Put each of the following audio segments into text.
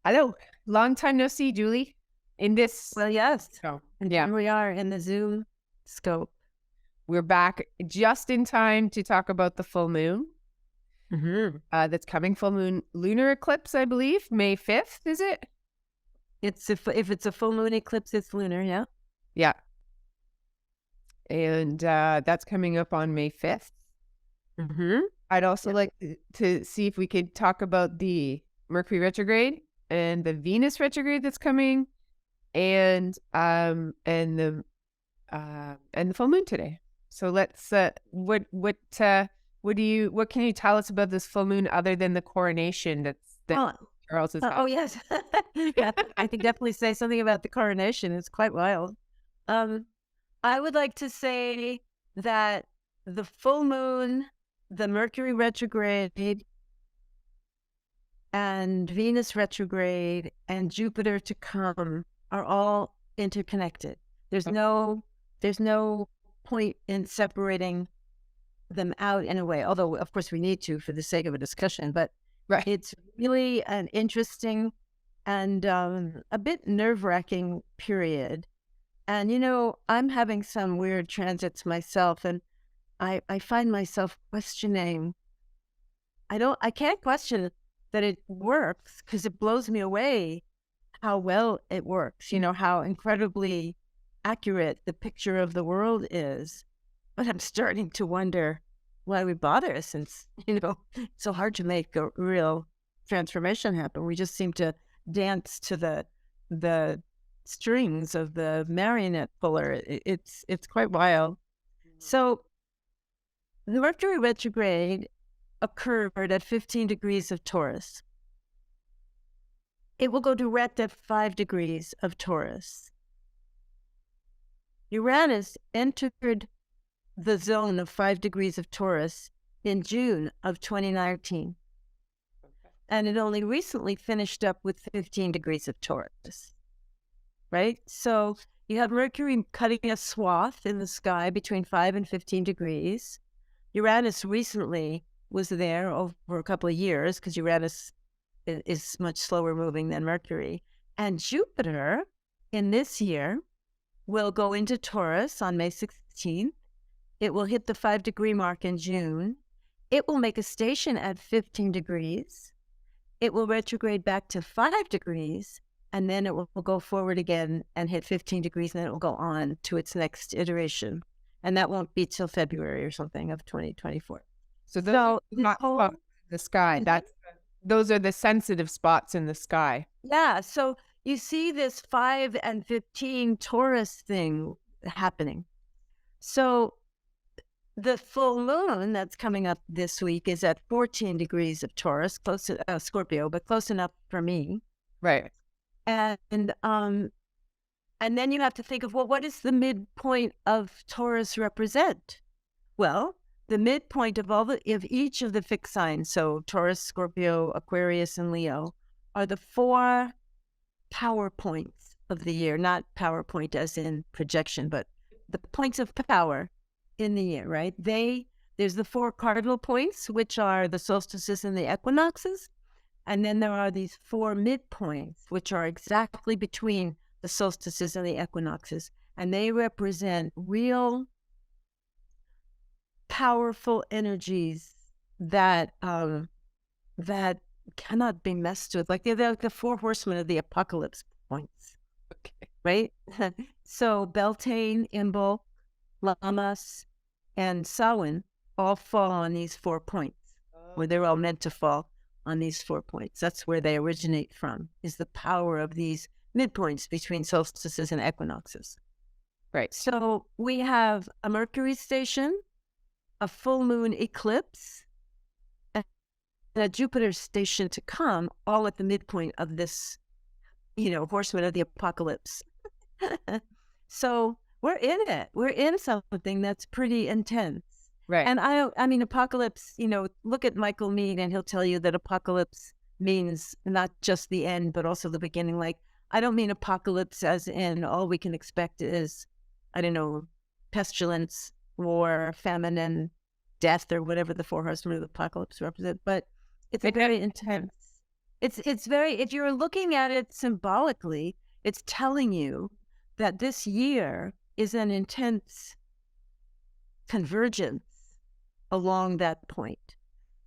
Hello. Long time no see, Julie. In this, Well, yes. oh, And yeah, here we are in the Zoom scope. we're back just in time to talk about the full moon Hmm. that's coming. Full moon lunar eclipse, I believe, May 5th, is it? It's if it's a full moon eclipse, it's lunar, yeah. Yeah. And that's coming up on May 5th. Hmm. I'd also Yep. like to see if we could talk about the Mercury retrograde and the Venus retrograde that's coming and the full moon today. So let's what can you tell us about this full moon other than the coronation that Oh, Charles is oh having? yes. Yeah, I can definitely say something about the coronation. It's quite wild. Um, I would like to say that the full moon, the Mercury retrograde, and Venus retrograde, and Jupiter to come are all interconnected. There's Okay. no there's no point in separating them out in a way, although of course we need to for the sake of a discussion, but Right. it's really an interesting and a bit nerve-wracking period. And I'm having some weird transits myself, and I find myself questioning. I can't question that it works because it blows me away how well it works, how incredibly accurate the picture of the world is. But I'm starting to wonder why we bother, since, it's so hard to make a real transformation happen. We just seem to dance to the strings of the marionette puller. It's quite wild. So the Mercury retrograde occurred at 15 degrees of Taurus. It will go direct at 5 degrees of Taurus. Uranus entered the zone of 5 degrees of Taurus in June of 2019. And it only recently finished up with 15 degrees of Taurus, right? So you have Mercury cutting a swath in the sky between 5 and 15 degrees. Uranus recently was there over a couple of years because Uranus is much slower moving than Mercury. And Jupiter in this year will go into Taurus on May 16th. It will hit the 5-degree mark in June. It will make a station at 15 degrees. It will retrograde back to 5 degrees, and then it will go forward again and hit 15 degrees, and then it will go on to its next iteration. And that won't be till February or something of 2024. So those are So the this hot whole, spots in the sky. Those are the sensitive spots in the sky. yeah, so you see this 5 and 15 Taurus thing happening. So the full moon that's coming up this week is at 14 degrees of Taurus, close to Scorpio, but close enough for me. Right. And then you have to think of, well, what does the midpoint of Taurus represent? Well, the midpoint of each of the fixed signs, so Taurus, Scorpio, Aquarius, and Leo, are the 4 power points of the year. Not PowerPoint as in projection, but the points of power in the year, right? There's the 4 cardinal points, which are the solstices and the equinoxes. And then there are these 4 midpoints, which are exactly between the solstices and the equinoxes. And they represent real powerful energies that that cannot be messed with. Like they're like the 4 horsemen of the apocalypse points, Okay. right? So Beltane, Imbolc, Lammas, and Samhain all fall on these 4 points, where they're all meant to fall on these 4 points. That's where they originate from, is the power of these midpoints between solstices and equinoxes. Right. So we have a Mercury station, a full moon eclipse, and a Jupiter station to come, all at the midpoint of this, horseman of the apocalypse. So we're in it. We're in something that's pretty intense. Right. And I mean, apocalypse, look at Michael Meade and he'll tell you that apocalypse means not just the end, but also the beginning. Like, I don't mean apocalypse as in all we can expect is, I don't know, pestilence, war, famine, and death, or whatever the 4 horsemen of the apocalypse represent. But it's It very intense. It's very, if you're looking at it symbolically, it's telling you that this year is an intense convergence along that point.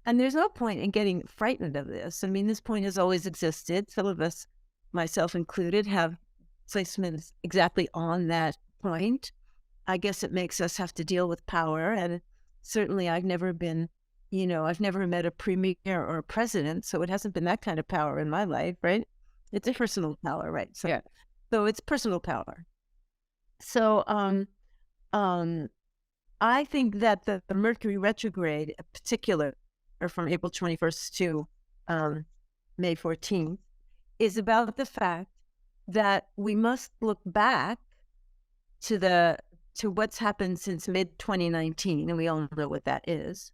And there's no point in getting frightened of this. I mean, this point has always existed. Some of us, myself included, have placements exactly on that point. I guess it makes us have to deal with power. And certainly I've never been, I've never met a premier or a president. So it hasn't been that kind of power in my life, right? It's personal power, right? So, Yeah. so it's personal power. So I think that the Mercury retrograde, in particular, or from April 21st to May 14th, is about the fact that we must look back to what's happened since mid 2019, and we all know what that is.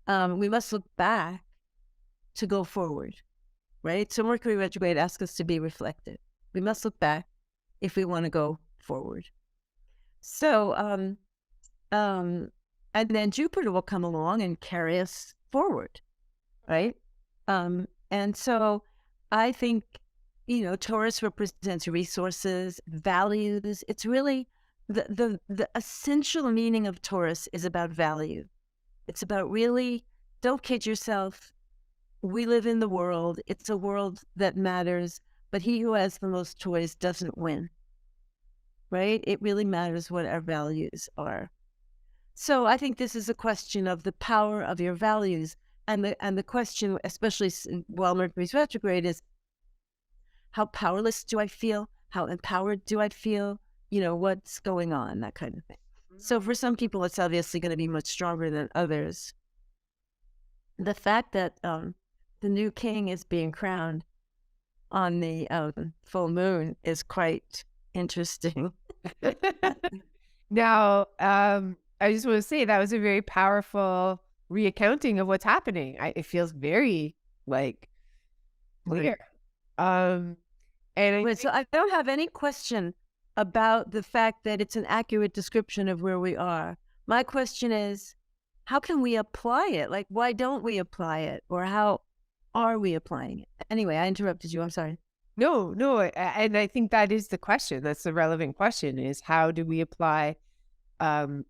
We must look back to go forward, right? So Mercury retrograde asks us to be reflective. We must look back if we want to go forward. So, and then Jupiter will come along and carry us forward, right? And so I think, Taurus represents resources, values. It's really the essential meaning of Taurus is about value. It's about really, don't kid yourself. We live in the world. It's a world that matters, but he who has the most toys doesn't win, right? It really matters what our values are. So I think this is a question of the power of your values. And the question, especially while Mercury's retrograde, is how powerless do I feel? How empowered do I feel? What's going on, that kind of thing. So for some people, it's obviously going to be much stronger than others. The fact that the new king is being crowned on the full moon is quite interesting. Now, I just want to say that was a very powerful reaccounting of what's happening. It feels very clear. So I don't have any question about the fact that it's an accurate description of where we are. My question is, how can we apply it? Like, why don't we apply it? Or how are we applying it? Anyway, I interrupted you. I'm sorry. No, and I think that is the question. That's the relevant question: is how do we apply that?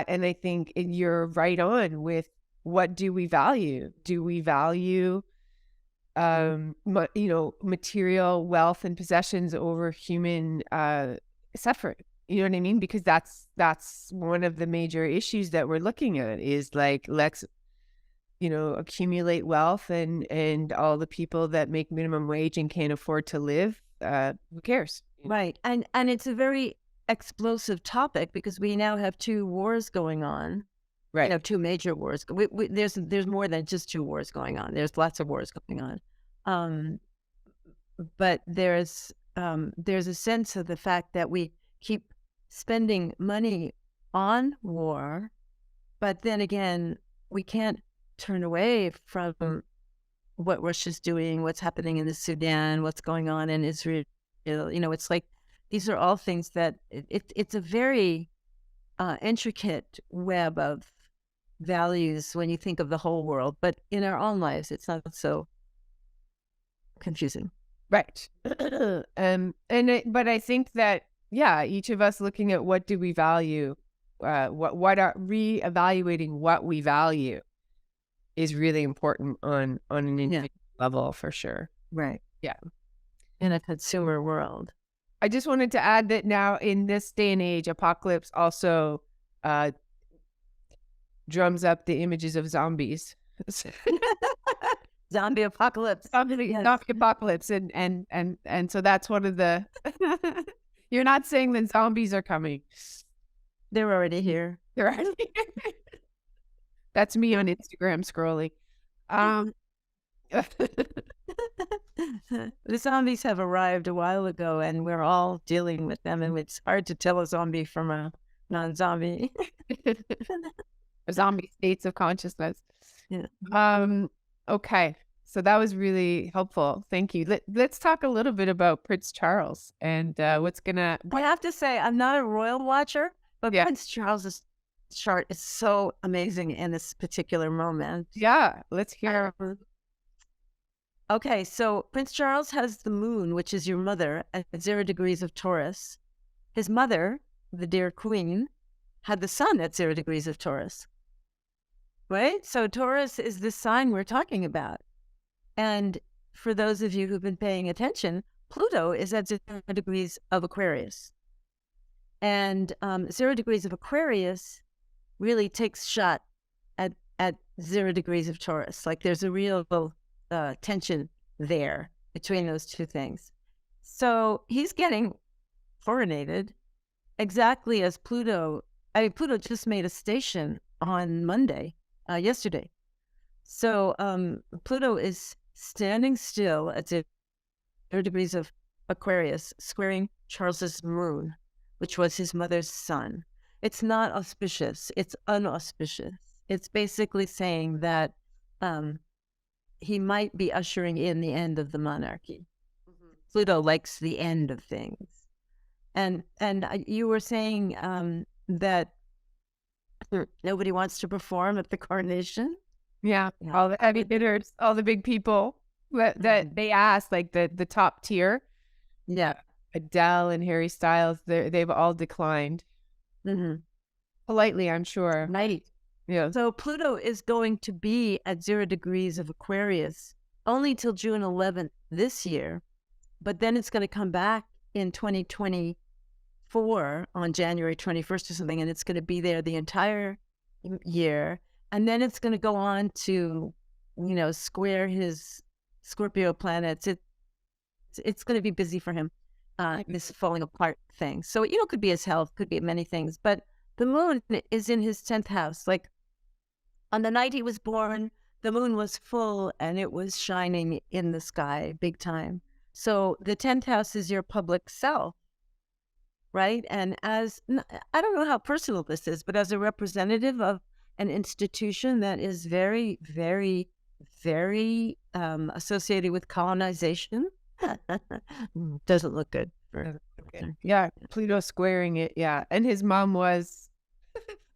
And I think you're right on with what do we value? Do we value material wealth and possessions over human suffering? You know what I mean? Because that's one of the major issues that we're looking at is let's accumulate wealth and all the people that make minimum wage and can't afford to live, who cares? Right. And it's a very explosive topic because we now have 2 wars going on. Right. 2 major wars. There's more than just 2 wars going on. There's lots of wars going on. But there's a sense of the fact that we keep spending money on war, but then again, we can't turn away from what Russia's doing, what's happening in the Sudan, what's going on in Israel. It's like these are all things that it's a very intricate web of values when you think of the whole world, but in our own lives, it's not so confusing. Right. But I think that, each of us looking at what do we value, what are reevaluating what we value is really important on an individual level for sure. Right. Yeah. In a consumer world. I just wanted to add that now in this day and age, apocalypse also drums up the images of zombies. Zombie apocalypse. Zombie apocalypse. And so that's one of the you're not saying that zombies are coming. They're already here. They're already here. That's me on Instagram scrolling. The zombies have arrived a while ago and we're all dealing with them, and it's hard to tell a zombie from a non-zombie. Zombie states of consciousness. Yeah. Okay. So that was really helpful. Thank you. Let's talk a little bit about Prince Charles and what's gonna. I have to say, I'm not a royal watcher, but Prince Charles's chart is so amazing in this particular moment. Yeah, let's hear. Okay, so Prince Charles has the moon, which is your mother, at 0 degrees of Taurus. His mother, the dear queen, had the sun at 0 degrees of Taurus, right? So Taurus is the sign we're talking about. And for those of you who've been paying attention, Pluto is at 0 degrees of Aquarius. And 0 degrees of Aquarius really takes shot at 0 degrees of Taurus. Like there's a real tension there between those two things. So he's getting coronated exactly as Pluto. I mean, Pluto just made a station on Monday, yesterday. So Pluto is standing still at 0 degrees of Aquarius, squaring Charles's moon, which was his mother's sun. It's not auspicious. It's unauspicious. It's basically saying that he might be ushering in the end of the monarchy. Mm-hmm. Pluto likes the end of things. And you were saying that nobody wants to perform at the coronation. Yeah, all the heavy hitters, all the big people that they asked, like the top tier. Yeah, Adele and Harry Styles, they've all declined. Mm-hmm. Politely, I'm sure. Right. Yeah. So Pluto is going to be at 0 degrees of Aquarius only till June 11th this year, but then it's going to come back in 2024 on January 21st or something, and it's going to be there the entire year. And then it's going to go on to, square his Scorpio planets. It's going to be busy for him, this falling apart thing. So, it could be his health, could be many things, but the moon is in his 10th house. Like on the night he was born, the moon was full and it was shining in the sky big time. So the 10th house is your public self, right? And I don't know how personal this is, but as a representative of an institution that is very, very, very associated with colonization, doesn't look good. Yeah, Pluto squaring it. Yeah, and his mom was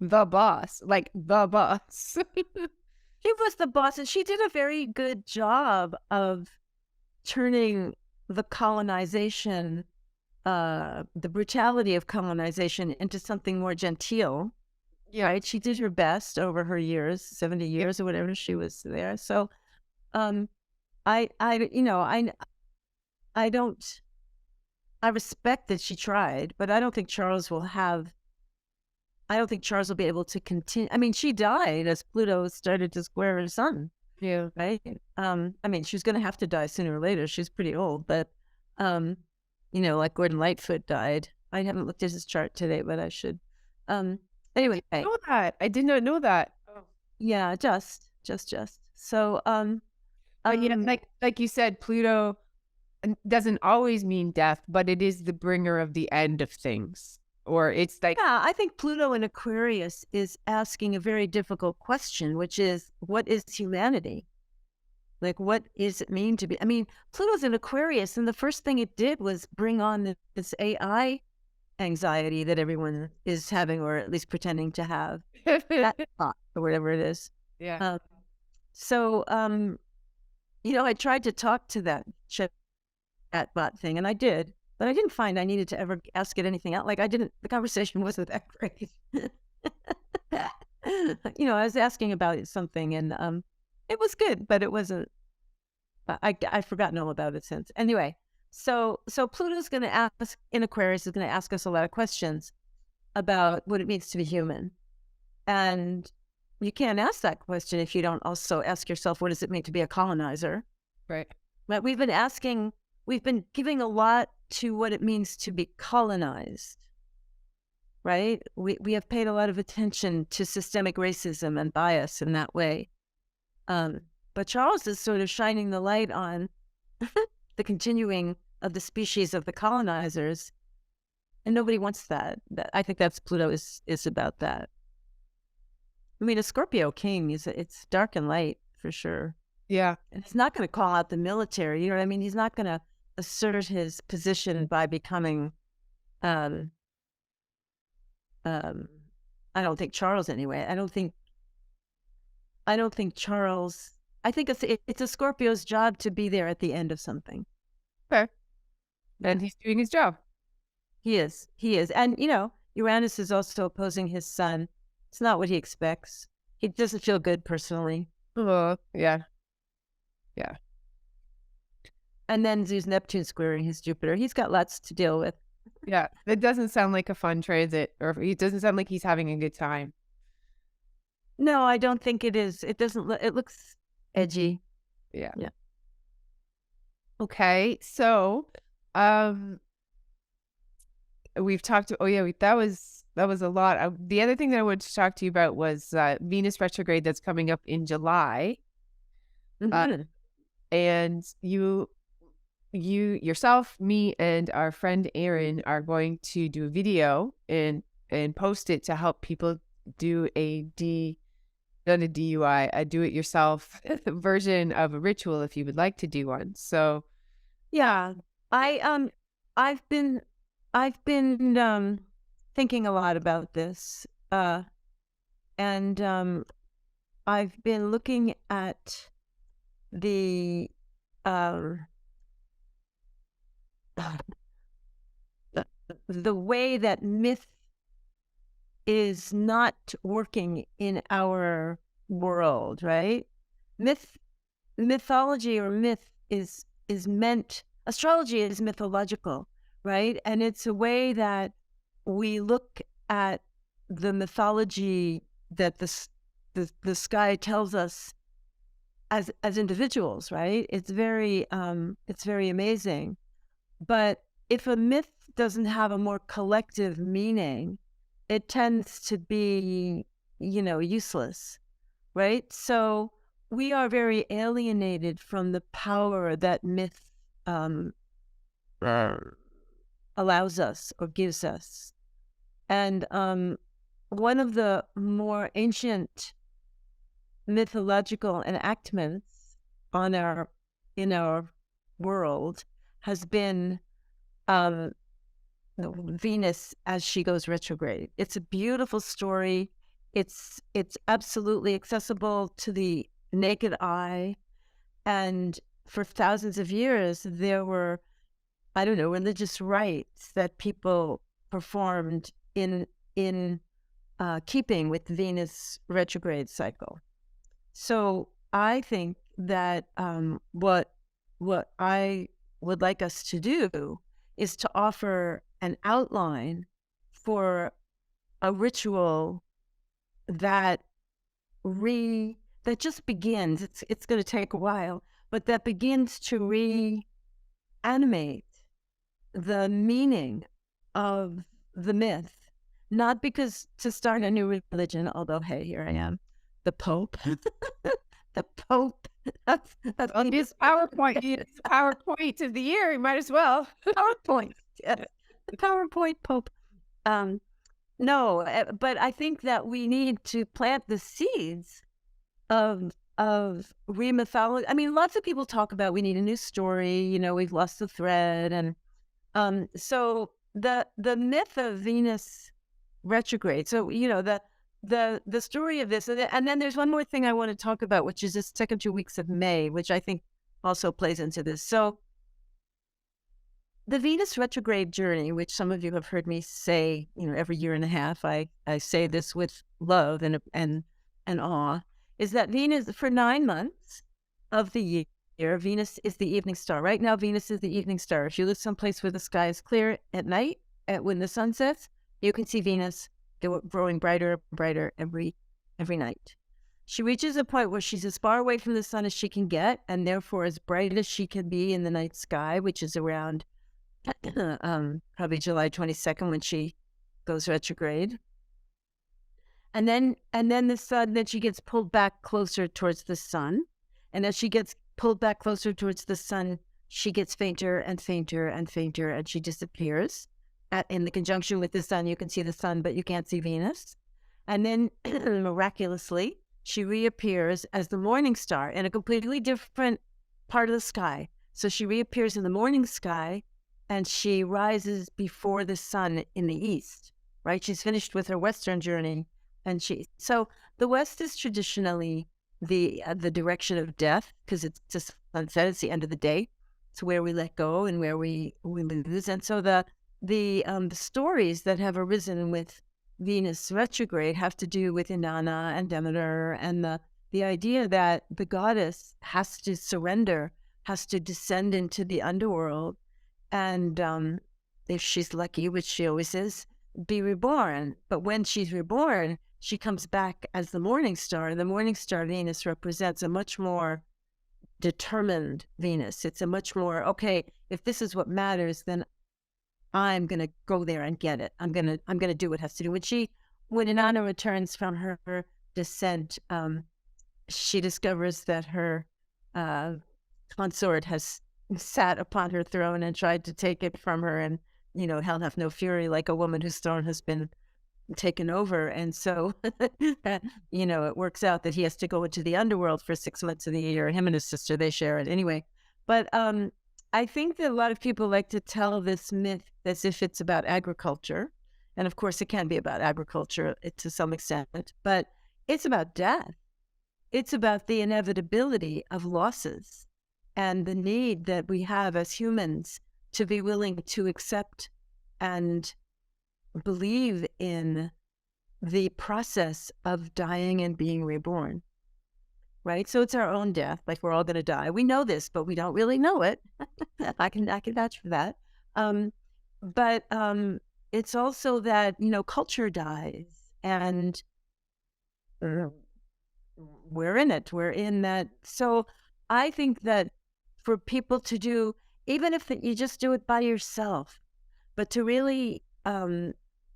the boss, like the boss. She was the boss, and she did a very good job of turning the colonization, the brutality of colonization, into something more genteel. Yeah, right. She did her best over her years, 70 years or whatever she was there. So, I don't. I respect that she tried, but I don't think Charles will be able to continue. I mean, she died as Pluto started to square her sun. Yeah. Right. I mean, she's going to have to die sooner or later. She's pretty old, but, like Gordon Lightfoot died. I haven't looked at his chart today, but I should. Anyway. I know that. I did not know that. Oh. Yeah, just. So, but yeah, like you said, Pluto doesn't always mean death, but it is the bringer of the end of things. Or it's like... Yeah, I think Pluto in Aquarius is asking a very difficult question, which is, what is humanity? Like, what does it mean to be? I mean, Pluto's in Aquarius, and the first thing it did was bring on this AI anxiety that everyone is having, or at least pretending to have, that thought, or whatever it is. Yeah. I tried to talk to that chatbot thing, and I did. But I didn't find I needed to ever ask it anything else. Like the conversation wasn't that great. I was asking about something, and it was good, but it wasn't. I've forgotten all about it since. Anyway, so Pluto's going to ask in Aquarius is going to ask us a lot of questions about what it means to be human, and you can't ask that question if you don't also ask yourself, what does it mean to be a colonizer? Right. But we've been giving a lot to what it means to be colonized, right? We have paid a lot of attention to systemic racism and bias in that way. But Charles is sort of shining the light on the continuing of the species of the colonizers, and nobody wants that. I think that's Pluto is about that. I mean, a Scorpio king it's dark and light for sure. Yeah. And he's not going to call out the military. You know what I mean? He's not going to assert his position by becoming, I don't think Charles anyway. I don't think Charles I think it's a Scorpio's job to be there at the end of something. Okay. Yeah, And he's doing his job. he is. He is. And, Uranus is also opposing his sun. It's not what he expects. He doesn't feel good personally. Oh, yeah. Yeah. And then there's Neptune squaring his Jupiter. He's got lots to deal with. Yeah. It doesn't sound like a fun transit, or it doesn't sound like he's having a good time. No, I don't think it is. It doesn't. It looks edgy. Yeah. Yeah. Okay. So, we've talked. Oh yeah, that was a lot. The other thing that I wanted to talk to you about was Venus retrograde that's coming up in July. Mhm. And yourself, me, and our friend Erin are going to do a video and post it to help people do not a DUI, a do it yourself version of a ritual if you would like to do one. So Yeah, I I've been thinking a lot about this, and I've been looking at the um the, the way that myth is not working in our world, right? Myth, mythology or myth is meant. Astrology is mythological, right? And it's a way that we look at the mythology that the sky tells us as individuals, right? It's very amazing. But if a myth doesn't have a more collective meaning, it tends to be, useless, right? So we are very alienated from the power that myth um, allows us or gives us. And one of the more ancient mythological enactments in our world has been um, Venus as she goes retrograde. It's a beautiful story. It's absolutely accessible to the naked eye, and for thousands of years there were, I don't know, religious rites that people performed in keeping with Venus retrograde cycle. So I think that what I would like us to do is to offer an outline for a ritual that that just begins. It's going to take a while, but that begins to reanimate the meaning of the myth. Not because to start a new religion, although hey, here I am, the Pope. The Pope. That's well, it's PowerPoint. It's the PowerPoint of the year. You might as well. PowerPoint. Yes. The PowerPoint Pope. No, but I think that we need to plant the seeds of remythology. I mean, lots of people talk about we need a new story. We've lost the thread, and so the myth of Venus retrograde. So the story of this, and then there's one more thing I want to talk about, which is the second 2 weeks of May, which I think also plays into this. So the Venus retrograde journey, which some of you have heard me say, every year and a half, I say this with love and awe, is that Venus, for 9 months of the year, Venus is the evening star. Right now, Venus is the evening star. If you live someplace where the sky is clear at night, when the sun sets, you can see Venus growing brighter and brighter every night. She reaches a point where she's as far away from the sun as she can get, and therefore as bright as she can be in the night sky, which is around probably July 22nd when she goes retrograde. And then the sun, then she gets pulled back closer towards the sun. And as she gets pulled back closer towards the sun, she gets fainter and fainter and fainter, and she disappears. In the conjunction with the sun, you can see the sun, but you can't see Venus. And then miraculously, she reappears as the morning star in a completely different part of the sky. So she reappears in the morning sky, and she rises before the sun in the east, right? She's finished with her Western journey. So the West is traditionally the direction of death, because it's just sunset. It's the end of the day. It's where we let go and where we lose. And so the stories that have arisen with Venus retrograde have to do with Inanna and Demeter, and the idea that the goddess has to surrender, has to descend into the underworld, and if she's lucky, which she always is, be reborn. But when she's reborn, she comes back as the morning star. The morning star Venus represents a much more determined Venus. It's a much more, okay, if this is what matters, then I'm gonna go there and get it. I'm gonna do what has to do. When Inanna returns from her descent, she discovers that her consort has sat upon her throne and tried to take it from her, and hell hath no fury, like a woman whose throne has been taken over. And so it works out that he has to go into the underworld for 6 months of the year. Him and his sister, they share it anyway. But I think that a lot of people like to tell this myth as if it's about agriculture, and of course it can be about agriculture to some extent, but it's about death. It's about the inevitability of losses and the need that we have as humans to be willing to accept and believe in the process of dying and being reborn, right? So it's our own death, like we're all going to die. We know this, but we don't really know it. I can vouch for that. But it's also that, culture dies, and we're in it. We're in that. So I think that for people to do, even if you just do it by yourself, but to really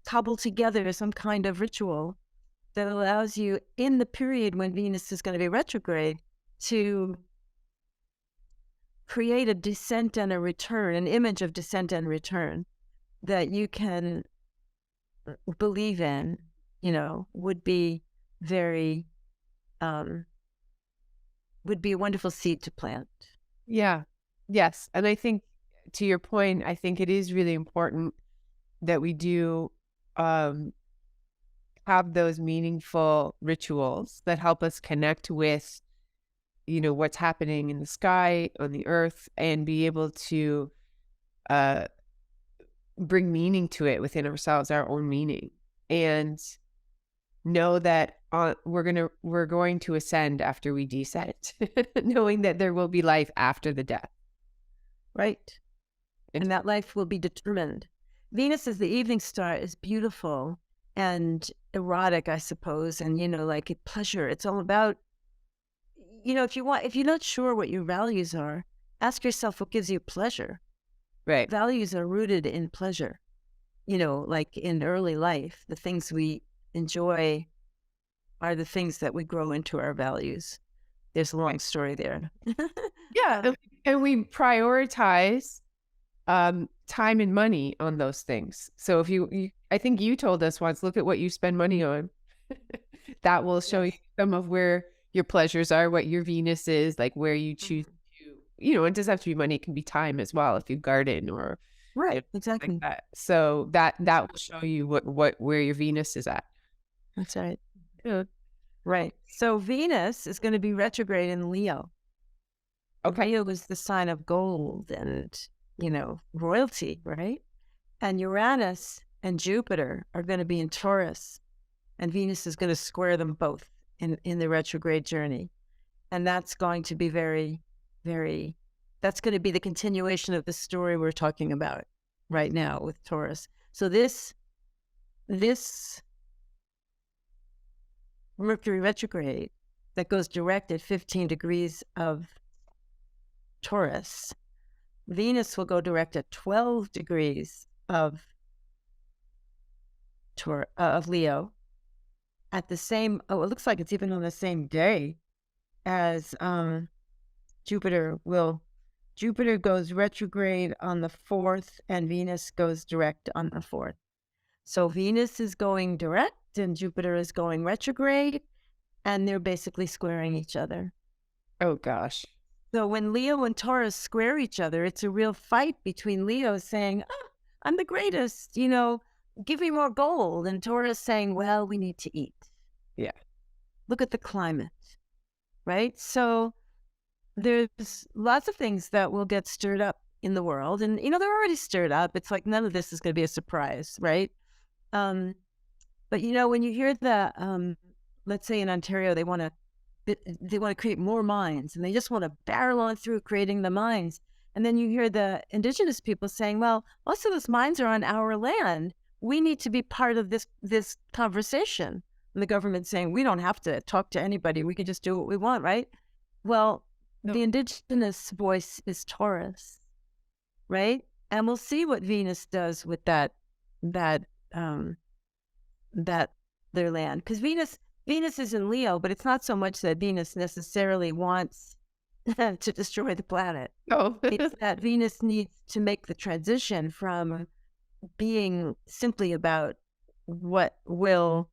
cobble together some kind of ritual that allows you, in the period when Venus is going to be retrograde, to create a descent and a return, an image of descent and return that you can believe in, would be very, would be a wonderful seed to plant. Yeah. Yes. And I think, to your point, I think it is really important that we do have those meaningful rituals that help us connect with, what's happening in the sky, on the earth, and be able to bring meaning to it within ourselves, our own meaning, and know that we're going to ascend after we descend, knowing that there will be life after the death. Right. And that life will be determined. Venus as the evening star is beautiful and erotic, I suppose, and like a pleasure. It's all about, if you're not sure what your values are, ask yourself what gives you pleasure. Right. Values are rooted in pleasure. Like in early life, the things we enjoy are the things that we grow into our values. There's a long story there. Yeah. And we prioritize time and money on those things. So if I think you told us once, look at what you spend money on. That will show you some of where your pleasures are, what your Venus is, like where you choose to, it doesn't have to be money. It can be time as well if you garden or right, exactly. Like that. So that will show you where your Venus is at. That's right. Good. Right. So Venus is going to be retrograde in Leo. Okay. Leo is the sign of gold and, royalty, right? And Uranus and Jupiter are going to be in Taurus, and Venus is going to square them both in the retrograde journey. And that's going to be very, very, that's going to be the continuation of the story we're talking about right now with Taurus. So this Mercury retrograde that goes direct at 15 degrees of Taurus, Venus will go direct at 12 degrees of Leo at the same, it looks like it's even on the same day as Jupiter goes retrograde on the 4th, and Venus goes direct on the 4th. So Venus is going direct and Jupiter is going retrograde, and they're basically squaring each other. Oh, gosh. So when Leo and Taurus square each other, it's a real fight between Leo saying, I'm the greatest, give me more gold. And Taurus saying, well, we need to eat. Yeah. Look at the climate. right? So there's lots of things that will get stirred up in the world. And, they're already stirred up. It's like none of this is going to be a surprise, right? Um, but, when you hear let's say in Ontario, they want to create more mines and they just want to barrel on through creating the mines. And then you hear the Indigenous people saying, well, most of those mines are on our land. We need to be part of this conversation. And the government saying, we don't have to talk to anybody. We can just do what we want, right? Well, No. the Indigenous voice is Taurus, right? And we'll see what Venus does with that um, that their land, because Venus is in Leo, but it's not so much that Venus necessarily wants to destroy the planet. No. It's that Venus needs to make the transition from being simply about what will,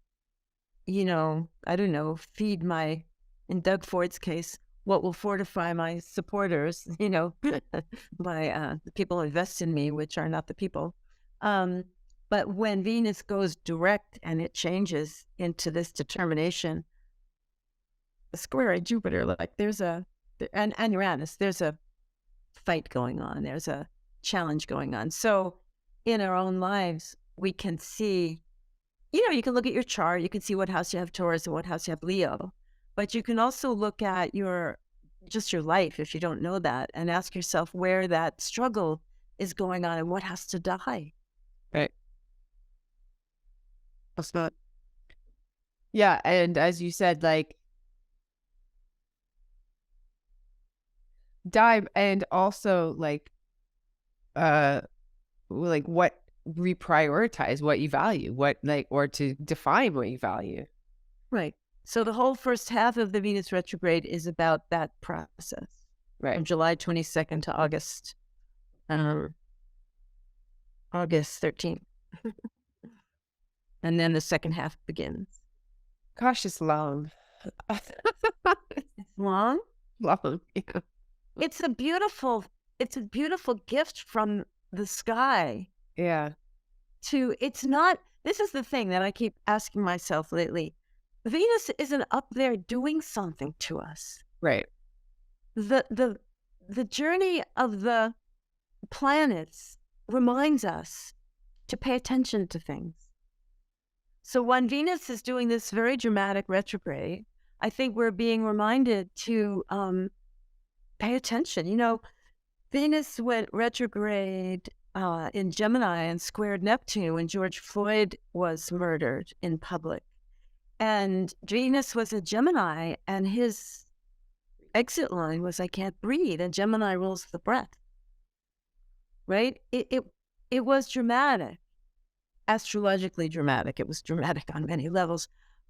I don't know, feed my, in Doug Ford's case, what will fortify my supporters, my the people who invest in me, which are not the people. But when Venus goes direct and it changes into this determination, the square at Jupiter, like and Uranus, there's a fight going on. There's a challenge going on. So in our own lives, we can see, you can look at your chart, you can see what house you have Taurus and what house you have Leo, but you can also look at your life, if you don't know that, and ask yourself where that struggle is going on and what has to die. Right. That's not. Yeah, and as you said, like dive, and also like what reprioritize what you value, or to define what you value. Right. So the whole first half of the Venus retrograde is about that process, Right. From July 22nd to August 13th. And then the second half begins. Gosh, it's long. It's long. Long. Yeah. It's a beautiful gift from the sky. Yeah. It's not, this is the thing that I keep asking myself lately. Venus isn't up there doing something to us. Right. The journey of the planets reminds us to pay attention to things. So when Venus is doing this very dramatic retrograde, I think we're being reminded to pay attention. Venus went retrograde in Gemini and squared Neptune when George Floyd was murdered in public. And Venus was a Gemini, and his exit line was, I can't breathe. And Gemini rules the breath. Right? It was dramatic, astrologically dramatic. It was dramatic on many levels.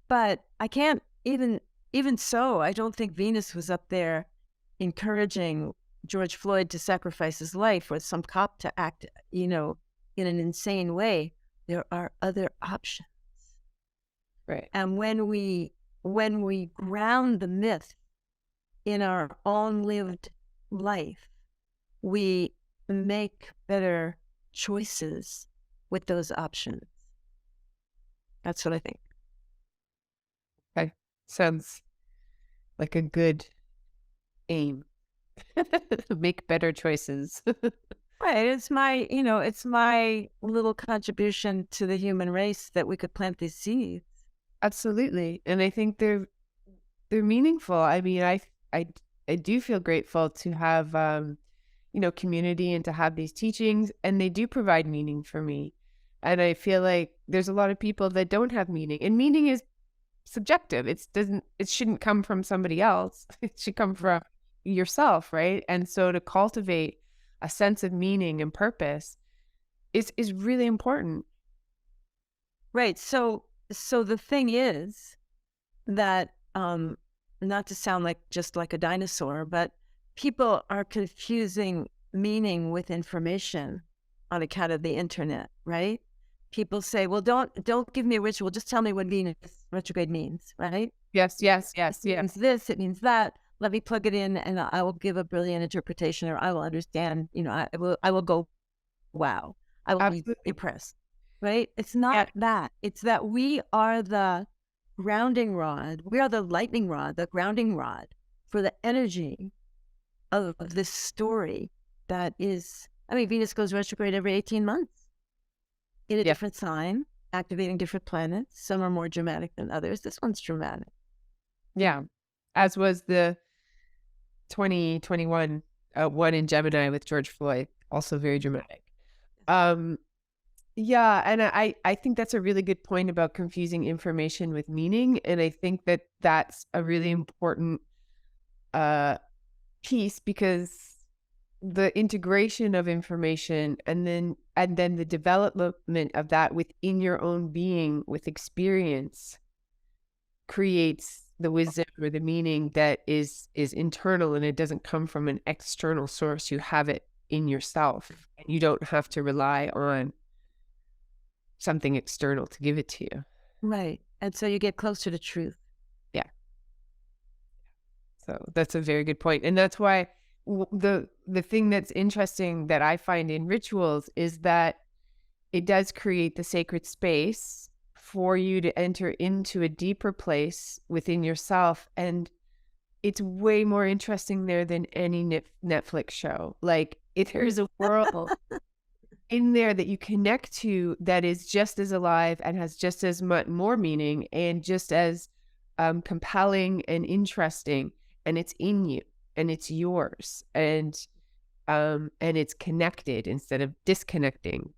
But I can't, even so, I don't think Venus was up there encouraging George Floyd to sacrifice his life or some cop to act, in an insane way. There are other options. Right. And when we ground the myth in our own lived life, we make better choices with those options. That's what I think. Okay. Sounds like a good aim. Make better choices. Right. It's my little contribution to the human race that we could plant these seeds. Absolutely. And I think they're meaningful. I mean, I do feel grateful to have community and to have these teachings, and they do provide meaning for me. And I feel like there's a lot of people that don't have meaning, and meaning is subjective. It shouldn't come from somebody else. It should come from yourself, right? And so to cultivate a sense of meaning and purpose is really important. Right. So the thing is that, not to sound like just like a dinosaur, but people are confusing meaning with information on account of the internet, right? People say, well, don't give me a ritual, just tell me what Venus retrograde means, right? Yes. It means this, it means that. Let me plug it in and I will give a brilliant interpretation, or I will understand, I will go, wow. I will be impressed, right? It's not that. It's that we are the grounding rod. We are the lightning rod, the grounding rod for the energy of this story that is, I mean, Venus goes retrograde every 18 months in a Yeah. different sign, activating different planets. Some are more dramatic than others. This one's dramatic. Yeah. As was the 2021 one in Gemini with George Floyd, also very dramatic. Um, yeah, and I think that's a really good point about confusing information with meaning, and I think that that's a really important uh piece, because the integration of information and then the development of that within your own being with experience creates the wisdom or the meaning that is internal, and it doesn't come from an external source. You have it in yourself, and you don't have to rely on something external to give it to you. Right. And so you get closer to truth. Yeah. So that's a very good point. And that's why the thing that's interesting that I find in rituals is that it does create the sacred space for you to enter into a deeper place within yourself. And it's way more interesting there than any Netflix show. Like, there's a world in there that you connect to that is just as alive and has just as much more meaning and just as compelling and interesting, and it's in you and it's yours, and it's connected instead of disconnecting,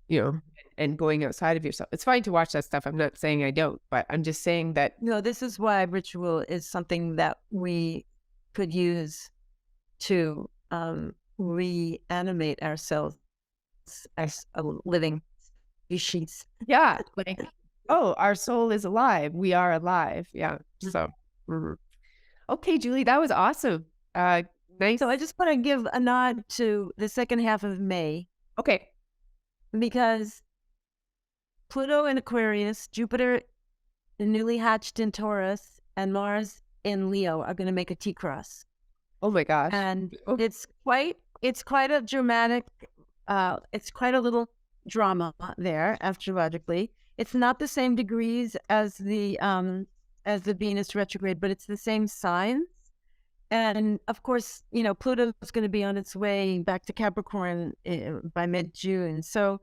you know, and going outside of yourself. It's fine to watch that stuff. I'm not saying I don't, but I'm just saying that No, this is why ritual is something that we could use to reanimate ourselves as a living species. yeah, like, oh, our soul is alive, we are alive. Yeah. So mhm. Okay, Julie, that was awesome. Nice. So I just want to give a nod to the second half of May, Okay. because Pluto in Aquarius, Jupiter newly hatched in Taurus, and Mars in Leo are going to make a T-cross. Oh my gosh. And Oh. it's quite a dramatic, it's quite a little drama there astrologically. It's not the same degrees as the Venus retrograde, but it's the same signs. And of course, you know, Pluto is going to be on its way back to Capricorn by mid-June. So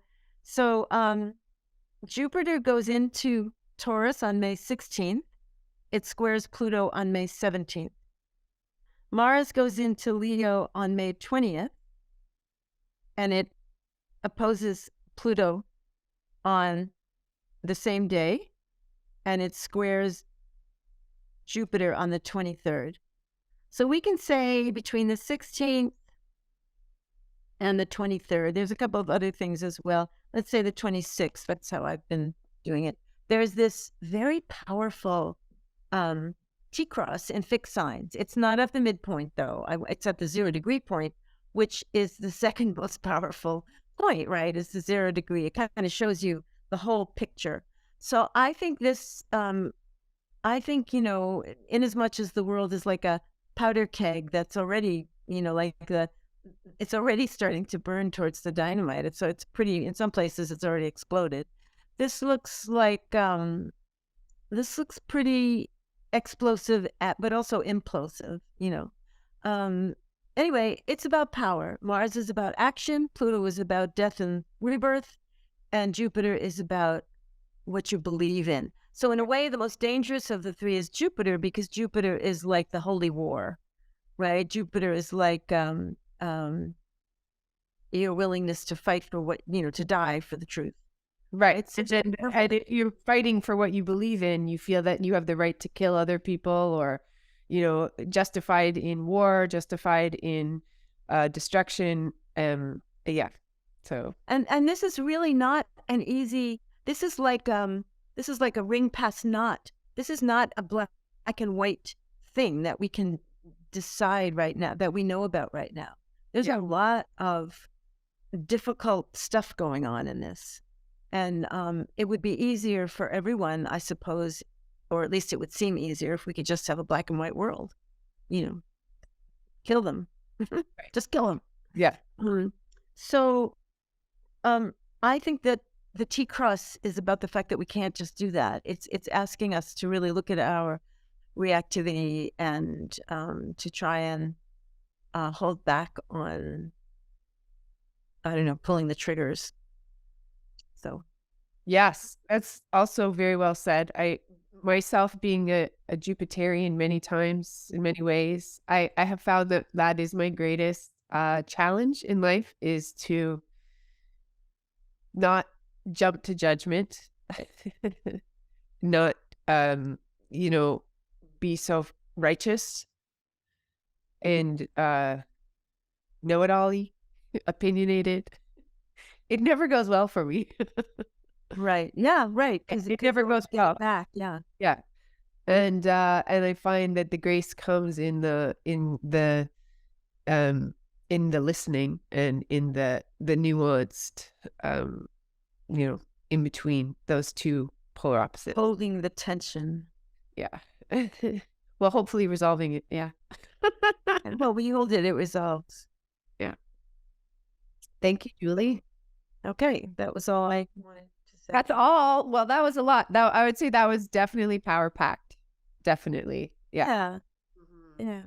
Jupiter goes into Taurus on May 16th. It squares Pluto on May 17th. Mars goes into Leo on May 20th, and it opposes Pluto on the same day, and it squares Jupiter on the 23rd. So we can say between the 16th and the 23rd, there's a couple of other things as well. Let's say the 26th, that's how I've been doing it. There's this very powerful T-cross in fixed signs. It's not at the midpoint, though. It's at the 0 degree point, which is the second most powerful point, right? Is the 0 degree. It kind of shows you the whole picture. So I think this, you know, in as much as the world is like a powder keg that's already, you know, like it's already starting to burn towards the dynamite. It's pretty, in some places it's already exploded. This looks like, this looks pretty explosive, but also implosive, you know. Anyway, it's about power. Mars is about action. Pluto is about death and rebirth. And Jupiter is about what you believe in. So in a way, the most dangerous of the three is Jupiter, because Jupiter is like the holy war, right? Jupiter is like your willingness to fight for what, you know, to die for the truth. Right. And if you're fighting for what you believe in, you feel that you have the right to kill other people, or, you know, justified in war, justified in destruction. Yeah. So. And this is really not an easy. This is like a ring past knot. This is not a black and white thing that we can decide right now, that we know about right now. There's a lot of difficult stuff going on in this. And it would be easier for everyone, I suppose, or at least it would seem easier if we could just have a black and white world. You know, kill them. Just kill them. Yeah. So I think that the T-cross is about the fact that we can't just do that. It's asking us to really look at our reactivity and to try and hold back on, I don't know, pulling the triggers. So, Yes, that's also very well said. I myself being a Jupiterian many times in many ways, I have found that that is my greatest challenge in life is to not jump to judgment, not you know, be so righteous and know it all, opinionated. It never goes well for me. right. Yeah, right. It Because it never goes get well. it back. Yeah. Yeah. And I find that the grace comes um in the listening and in the nuanced um you know in between those two polar opposites. Holding the tension. Yeah. Well, hopefully resolving it. Yeah. And well, we hold it. It resolves. Yeah. Thank you, Julie. Okay. That was all I wanted to say. That's all. Well, that was a lot. That I would say that was definitely power packed. Definitely. Yeah. Yeah. Mhm. Yeah.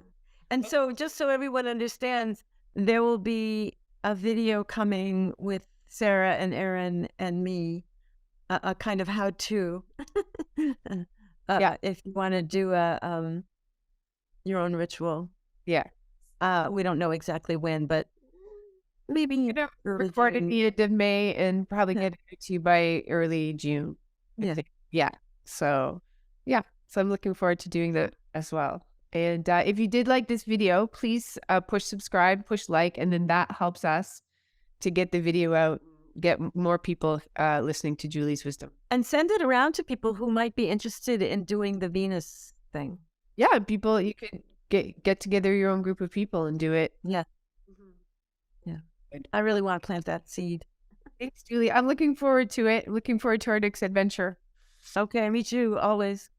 And so, just so everyone understands, there will be a video coming with Sarah and Aaron and me, a kind of how to, Yeah. if you want to do your own ritual. Yeah. We don't know exactly when, but maybe early Record at June. the end of May and probably Yeah. get it to you by early June. I Yeah. think. Yeah. So, yeah. So I'm looking forward to doing that as well. And if you did like this video, please push subscribe, push like, and then that helps us to get the video out, get more people listening to Julie's wisdom. And send it around to people who might be interested in doing the Venus thing. Yeah, people, you can get together your own group of people and do it. Yeah. Yeah. I really want to plant that seed. Thanks, Julie. I'm looking forward to it. Looking forward to our next adventure. Okay. Me too. Always.